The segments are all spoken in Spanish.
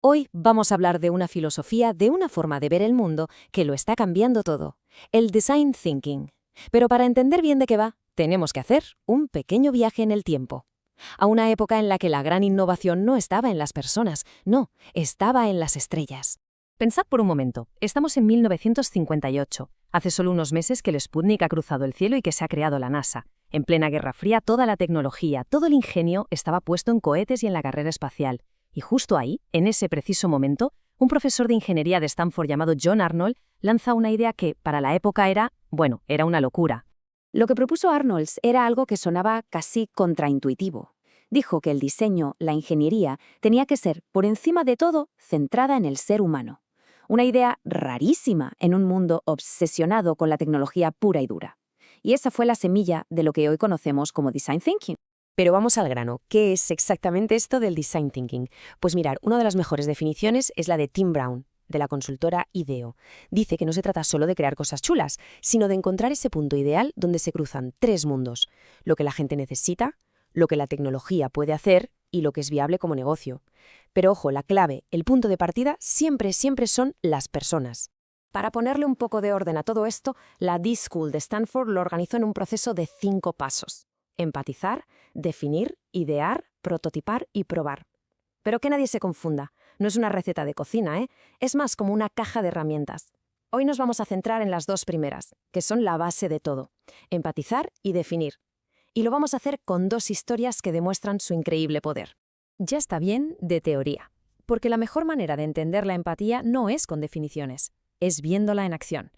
Hoy vamos a hablar de una filosofía, de una forma de ver el mundo que lo está cambiando todo, el design thinking. Pero para entender bien de qué va, tenemos que hacer un pequeño viaje en el tiempo. A una época en la que la gran innovación no estaba en las personas, no, estaba en las estrellas. Pensad por un momento, estamos en 1958. Hace solo unos meses que el Sputnik ha cruzado el cielo y que se ha creado la NASA. En plena Guerra Fría, toda la tecnología, todo el ingenio estaba puesto en cohetes y en la carrera espacial. Y justo ahí, en ese preciso momento, un profesor de ingeniería de Stanford llamado John Arnold lanza una idea que, para la época era una locura. Lo que propuso Arnold era algo que sonaba casi contraintuitivo. Dijo que el diseño, la ingeniería, tenía que ser, por encima de todo, centrada en el ser humano. Una idea rarísima en un mundo obsesionado con la tecnología pura y dura. Y esa fue la semilla de lo que hoy conocemos como Design Thinking. Pero vamos al grano. ¿Qué es exactamente esto del design thinking? Pues mirar, una de las mejores definiciones es la de Tim Brown, de la consultora IDEO. Dice que no se trata solo de crear cosas chulas, sino de encontrar ese punto ideal donde se cruzan tres mundos: lo que la gente necesita, lo que la tecnología puede hacer y lo que es viable como negocio. Pero ojo, la clave, el punto de partida, siempre son las personas. Para ponerle un poco de orden a todo esto, la D-School de Stanford lo organizó en un proceso de 5 pasos. Empatizar, definir, idear, prototipar y probar. Pero que nadie se confunda, no es una receta de cocina, es más como una caja de herramientas. Hoy nos vamos a centrar en las dos primeras, que son la base de todo: empatizar y definir. Y lo vamos a hacer con dos historias que demuestran su increíble poder. Ya está bien de teoría, porque la mejor manera de entender la empatía no es con definiciones, es viéndola en acción.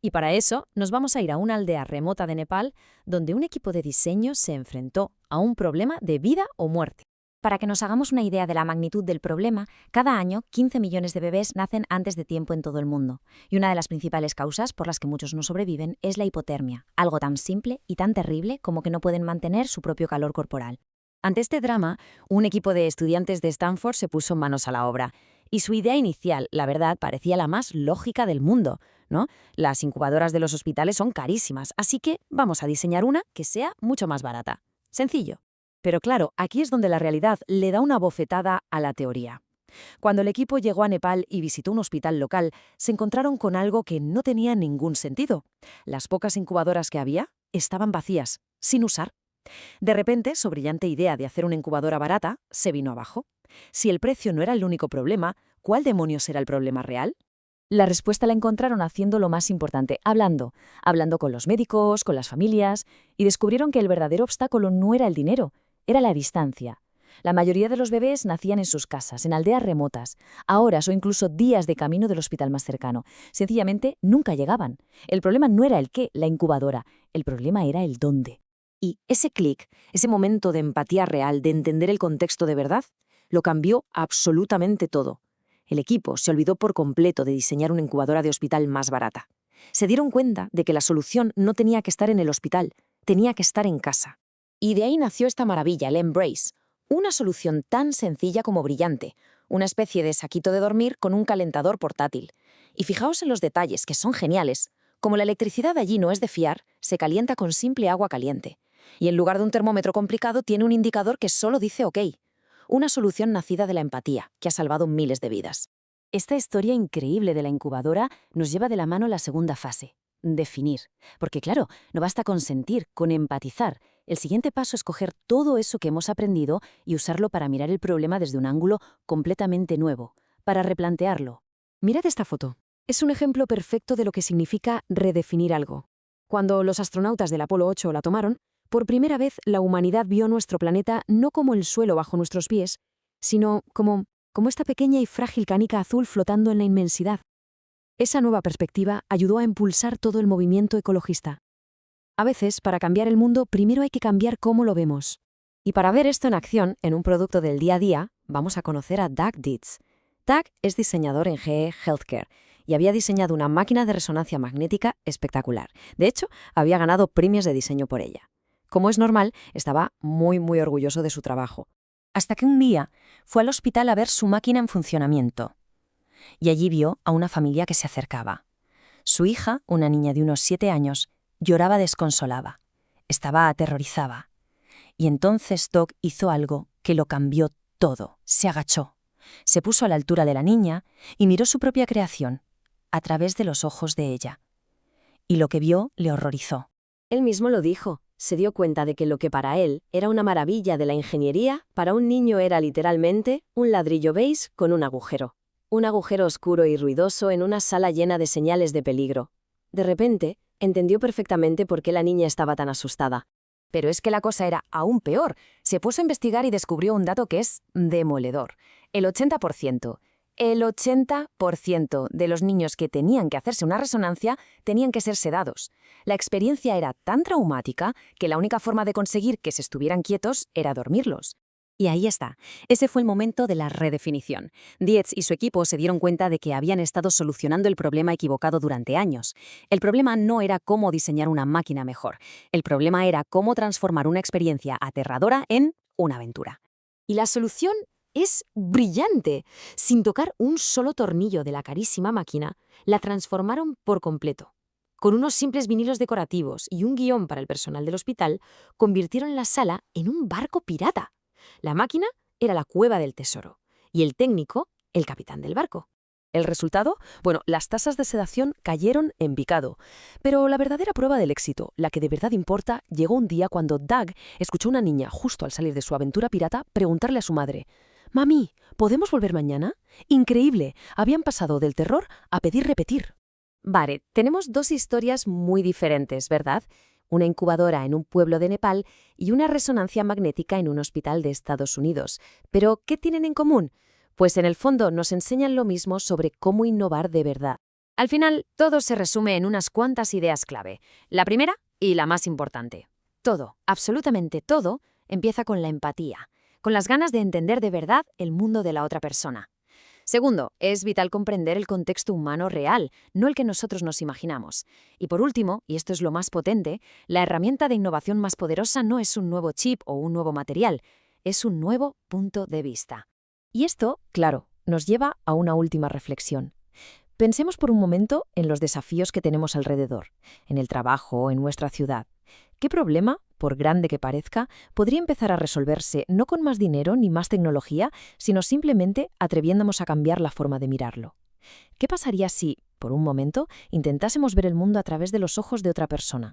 Y para eso nos vamos a ir a una aldea remota de Nepal, donde un equipo de diseño se enfrentó a un problema de vida o muerte. Para que nos hagamos una idea de la magnitud del problema, cada año 15 millones de bebés nacen antes de tiempo en todo el mundo. Y una de las principales causas por las que muchos no sobreviven es la hipotermia, algo tan simple y tan terrible como que no pueden mantener su propio calor corporal. Ante este drama, un equipo de estudiantes de Stanford se puso manos a la obra. Y su idea inicial, la verdad, parecía la más lógica del mundo, ¿no? Las incubadoras de los hospitales son carísimas, así que vamos a diseñar una que sea mucho más barata. Sencillo. Pero claro, aquí es donde la realidad le da una bofetada a la teoría. Cuando el equipo llegó a Nepal y visitó un hospital local, se encontraron con algo que no tenía ningún sentido. Las pocas incubadoras que había estaban vacías, sin usar. De repente, su brillante idea de hacer una incubadora barata se vino abajo. Si el precio no era el único problema, ¿cuál demonios era el problema real? La respuesta la encontraron haciendo lo más importante, hablando con los médicos, con las familias, y descubrieron que el verdadero obstáculo no era el dinero, era la distancia. La mayoría de los bebés nacían en sus casas, en aldeas remotas, a horas o incluso días de camino del hospital más cercano. Sencillamente nunca llegaban. El problema no era el qué, la incubadora, el problema era el dónde. Y ese clic, ese momento de empatía real, de entender el contexto de verdad, lo cambió absolutamente todo. El equipo se olvidó por completo de diseñar una incubadora de hospital más barata. Se dieron cuenta de que la solución no tenía que estar en el hospital, tenía que estar en casa. Y de ahí nació esta maravilla, el Embrace, una solución tan sencilla como brillante, una especie de saquito de dormir con un calentador portátil. Y fijaos en los detalles, que son geniales. Como la electricidad allí no es de fiar, se calienta con simple agua caliente. Y en lugar de un termómetro complicado, tiene un indicador que solo dice OK. Una solución nacida de la empatía, que ha salvado miles de vidas. Esta historia increíble de la incubadora nos lleva de la mano a la segunda fase: definir. Porque claro, no basta con sentir, con empatizar. El siguiente paso es coger todo eso que hemos aprendido y usarlo para mirar el problema desde un ángulo completamente nuevo, para replantearlo. Mirad esta foto. Es un ejemplo perfecto de lo que significa redefinir algo. Cuando los astronautas del Apolo 8 la tomaron, por primera vez la humanidad vio nuestro planeta no como el suelo bajo nuestros pies, sino como esta pequeña y frágil canica azul flotando en la inmensidad. Esa nueva perspectiva ayudó a impulsar todo el movimiento ecologista. A veces, para cambiar el mundo, primero hay que cambiar cómo lo vemos. Y para ver esto en acción, en un producto del día a día, vamos a conocer a Doug Dietz. Doug es diseñador en GE Healthcare y había diseñado una máquina de resonancia magnética espectacular. De hecho, había ganado premios de diseño por ella. Como es normal, estaba muy orgulloso de su trabajo. Hasta que un día fue al hospital a ver su máquina en funcionamiento. Y allí vio a una familia que se acercaba. Su hija, una niña de unos 7 años, lloraba desconsolada. Estaba aterrorizada. Y entonces Doug hizo algo que lo cambió todo. Se agachó. Se puso a la altura de la niña y miró su propia creación, a través de los ojos de ella. Y lo que vio le horrorizó. Él mismo lo dijo. Se dio cuenta de que lo que para él era una maravilla de la ingeniería, para un niño era literalmente un ladrillo beige con un agujero. Un agujero oscuro y ruidoso en una sala llena de señales de peligro. De repente, entendió perfectamente por qué la niña estaba tan asustada. Pero es que la cosa era aún peor. Se puso a investigar y descubrió un dato que es demoledor. El 80% de los niños que tenían que hacerse una resonancia tenían que ser sedados. La experiencia era tan traumática que la única forma de conseguir que se estuvieran quietos era dormirlos. Y ahí está. Ese fue el momento de la redefinición. Dietz y su equipo se dieron cuenta de que habían estado solucionando el problema equivocado durante años. El problema no era cómo diseñar una máquina mejor. El problema era cómo transformar una experiencia aterradora en una aventura. Y la solución es brillante. Sin tocar un solo tornillo de la carísima máquina, la transformaron por completo. Con unos simples vinilos decorativos y un guión para el personal del hospital, convirtieron la sala en un barco pirata. La máquina era la cueva del tesoro y el técnico, el capitán del barco. ¿El resultado? Bueno, las tasas de sedación cayeron en picado. Pero la verdadera prueba del éxito, la que de verdad importa, llegó un día cuando Doug escuchó a una niña, justo al salir de su aventura pirata, preguntarle a su madre: «Mami, ¿podemos volver mañana?» Increíble, habían pasado del terror a pedir repetir. Vale, tenemos dos historias muy diferentes, ¿verdad? Una incubadora en un pueblo de Nepal y una resonancia magnética en un hospital de Estados Unidos. ¿Pero qué tienen en común? Pues en el fondo nos enseñan lo mismo sobre cómo innovar de verdad. Al final, todo se resume en unas cuantas ideas clave. La primera y la más importante. Todo, absolutamente todo, empieza con la empatía, con las ganas de entender de verdad el mundo de la otra persona. Segundo, es vital comprender el contexto humano real, no el que nosotros nos imaginamos. Y por último, y esto es lo más potente, la herramienta de innovación más poderosa no es un nuevo chip o un nuevo material, es un nuevo punto de vista. Y esto, claro, nos lleva a una última reflexión. Pensemos por un momento en los desafíos que tenemos alrededor, en el trabajo o en nuestra ciudad. ¿Qué problema, por grande que parezca, podría empezar a resolverse no con más dinero ni más tecnología, sino simplemente atreviéndonos a cambiar la forma de mirarlo? ¿Qué pasaría si, por un momento, intentásemos ver el mundo a través de los ojos de otra persona?